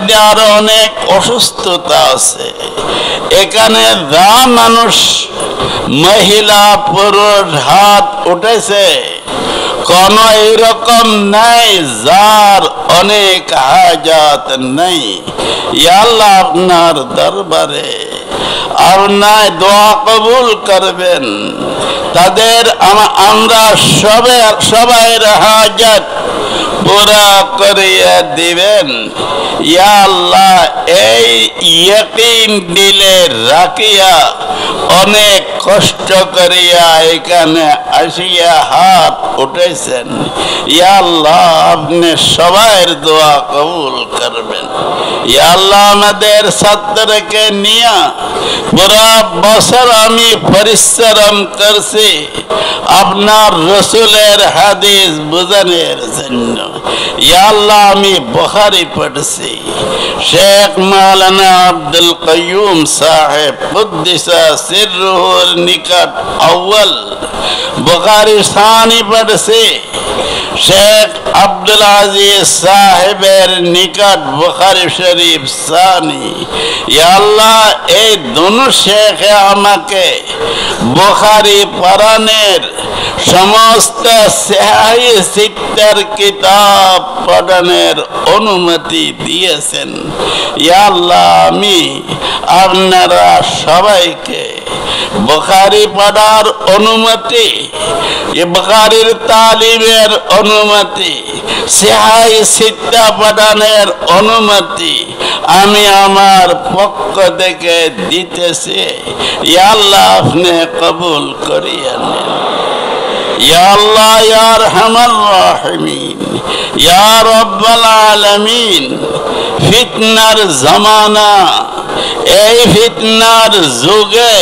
মধ্যে আরো অনেক অসুস্থতা আছে। এখানে যা মানুষ মহিলা পুরুষ হাত উঠেছে, কোন এরকম নাই যার অনেক হাজাত নেই। ইয়া আল্লাহ, আপনার দরবারে আপনার দোয়া কবুল করবেন। তাদের আমরা সবাইয়ের হাজাত পুরা করিয়ে দিবেন। ইয়া আল্লাহ, এই ইয়াকিন দিলে রাখিয়া অনেক কষ্ট করিয়া এখানে আসিয়া হাত উঠেছেন। ইয়া আল্লাহ, আপনি সবাইয়ের দোয়া কবুল করবেন। ইয়া আল্লাহ, আমাদের ছাত্রকে নিয়ে পুরা বছর আমি পরিশ্রম করছি আপনার রসুলের হাদিস বোঝানোর জন্য। ইয়া আল্লাহ, আমি বুখারী পড়ছি, শেখ মাওলানা আব্দুল কাইয়ুম সাহেব কুদ্দিসা সিররুহুর নিকট আউয়াল বুখারী সানি পড়ছি, শেখ আব্দুল আজিজ সাহেবের নিকট বুখারী শরীফ সানি। ইয়া আল্লাহ, এই দুনো শেখে আমাকে বুখারী পড়ানোর সমস্ত সহিহ সিত্তার কিতাব পড়ানোর অনুমতি দিয়েছেন। ইয়া আল্লাহ, আমি আপনারা সবাইকে বুখারী পড়ার অনুমতি, বুখারীর তালিমের অনুমতি, সহিহ সিত্তা পড়ানোর অনুমতি আমি আমার পক্ষ থেকে দিতেছি। ইয়া আল্লাহ, আপনি কবুল করিয়া নেন। ইয়া আল্লাহ, ইয়া আরহামার রাহিমিন, ইয়া রাব্বাল আলামিন, ফিতনার জামানা, এই ফিতনার যুগে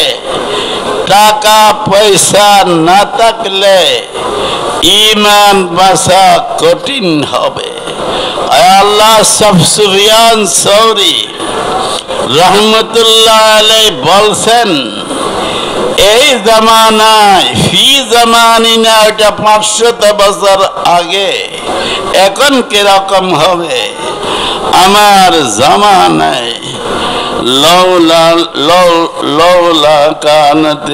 টাকা পয়সা না থাকলে ঈমান বাঁচা কঠিন হবে। আল্লাহ, সুফিয়ান সৌরি রহমতুল্লাহ আলাইহি বলছেন, এই জামানায় ফি জামানিনা, এটা 500 বছর আগে, এখন কিরকম হবে? আমার জামানায় লৌলা কানাত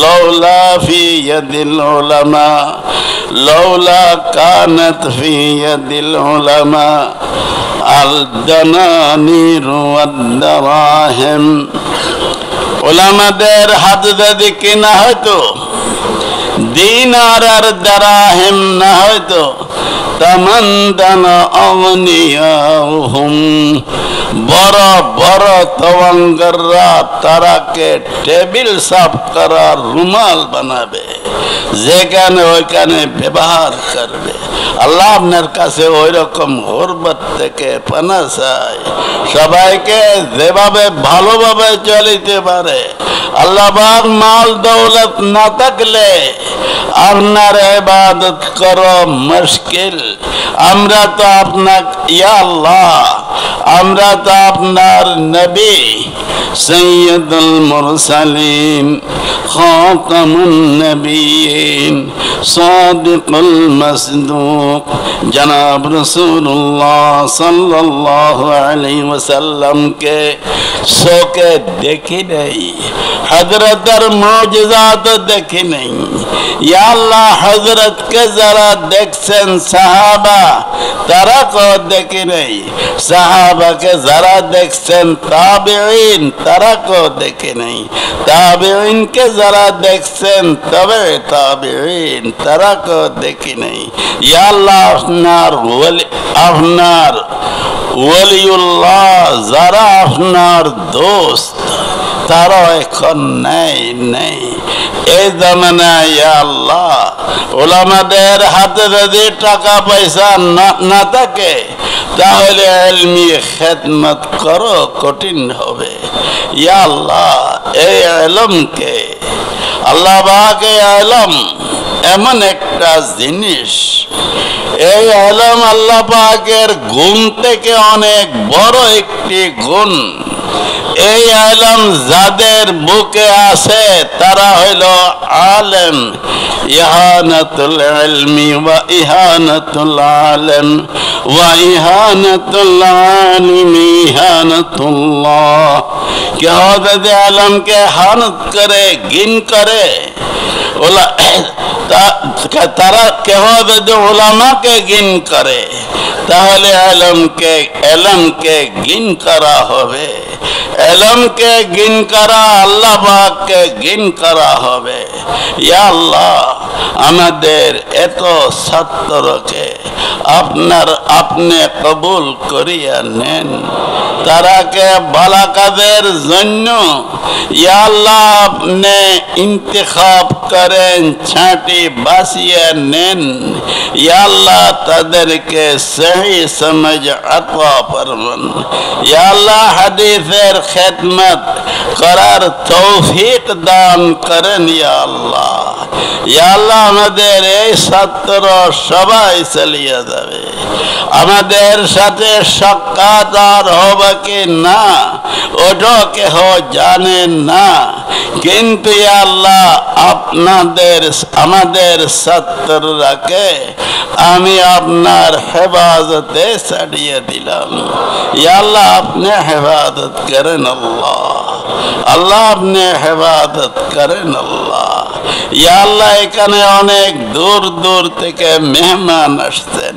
লৌলা ফি ইয়াদিল উলামা, লৌলা কানাত ফি ইয়াদিল উলামা আল দানানির ওয়াদ দারাহিম। উলামাদের হাত যদি কিনা হয়তো, দিনার আর দারাহিম না হয়তো, তামান্দানা আগনিয়াহুম, বড় বড় তওয়াঙ্গাররা তারাকে টেবিল সাফ করার রুমাল বানাবে, যেখানে ওইখানে ব্যবহার করবে। আল্লাহ আপনার কাছে ওই রকম গর্বত থেকে পানা চাই, সবাইকে যেভাবে ভালোভাবে চলিতে পারে। আল্লাহ পাক মাল দৌলত না থাকলে আপনার ইবাদত করা মুশকিল। আমরা তো আপনার, ইয়া আল্লাহ, আমরা তো আপনার নবী সৈয়দুল মুরসালিন, খাতামুন নবিয়্যিন, সাদিকুল মাসদুক জনাব রাসূলুল্লাহ সাল্লাল্লাহু আলাইহি ওয়াসাল্লামকে চোখে দেখি নাই, হযরতের মুজিজাত দেখি নাই। ইয়া আল্লাহ, হযরতকে যারা দেখছেন সাহাবা, তারা কো দেখি নাই। সাহাবাকে যারা দেখছেন তাবেঈন, তারা কো দেখি নাই। তাবেঈনকে যারা দেখছেন তবে তাবেঈন, তারা কো দেখি নাই। ইয়া আল্লাহ, আপনার ওলিউল্লাহ যারা আপনার দোস্ত, তারা এখন নেই। এই জামানায় ইয়া আল্লাহ, উলামাদের হাতে যদি টাকা পয়সা না থাকে, তাহলে ইলমি খেদমত করো কঠিন হবে। ইয়া আল্লাহ, এই ইলমকে, আল্লাহ পাক এই ইলম এমন একটা জিনিস, এই ইলম আল্লাহ পাকের গুণ থেকে অনেক বড় একটি গুণ। এই ইলম যাদের বুকে আছে তারা হইল আলেম। ইহানাতুল ইলমি ওয়া ইহানাতুল আলেম ওয়া ইহানাতুল আলিমি লা'নাতুল্লাহ। কেহ যদি আলেমকে হানত করে, ঘিন করে, তারা কেহ যদি উলামাকে ঘিন করে, তাহলে এলমকে ঘিন করা হবে। এলমকে ঘিন করা, আল্লাহ পাককে ঘিন করা হবে। ইয়া আল্লাহ, আমাদের এত ছাত্রকে আপনি কবুল করিয়া নেন। তারাকে ভালো কাজের জন্য ইয়া আল্লাহ আপনি ইন্তেখাব করেন, ছাঁটি বাছিয়ে নেন। ইয়া আল্লাহ তাদেরকে সহি সমঝ আতা ফরমান। ইয়া আল্লাহ হাদিসের খেদমত করার তৌফিক দান করেন। ইয়া আল্লাহ, ইয়া আল্লাহ আমাদের এই ছাত্র সবাই চালিয়ে যাবে। আমাদের সাথে সাক্ষাৎ আর হবে কি না ওটা কেহ জানে না, কিন্তু ইয়া আল্লাহ আমাদের ছাত্ররাকে আমি আপনার হেফাজতে ছাড়িয়ে দিলাম। ইয়া আল্লাহ আপনি হেফাজত করেন। আল্লাহ আপনি হেফাজত করেন। ইয়া আল্লাহ এখানে অনেক দূর দূর থেকে মেহমান আসছেন।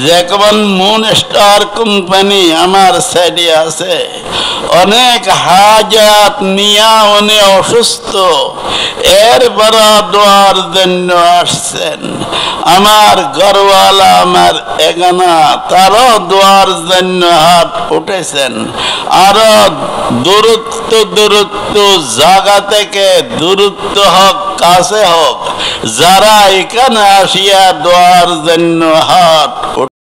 যেমন মুন স্টার কোম্পানি আমার সাইডে আছে, অনেক হাজাত নিয়া উনি অসুস্থ, এরপর দোয়ার জন্য আসছেন। আমার ঘরওয়ালা আমার এগানা, তারও দোয়ার জন্য হাত উঠেছেন। আরো দূরত্ব জায়গা থেকে দূরত্ব হোক কাছে হোক, যারা এখানে আসিয়া দোয়ার জন্য হাত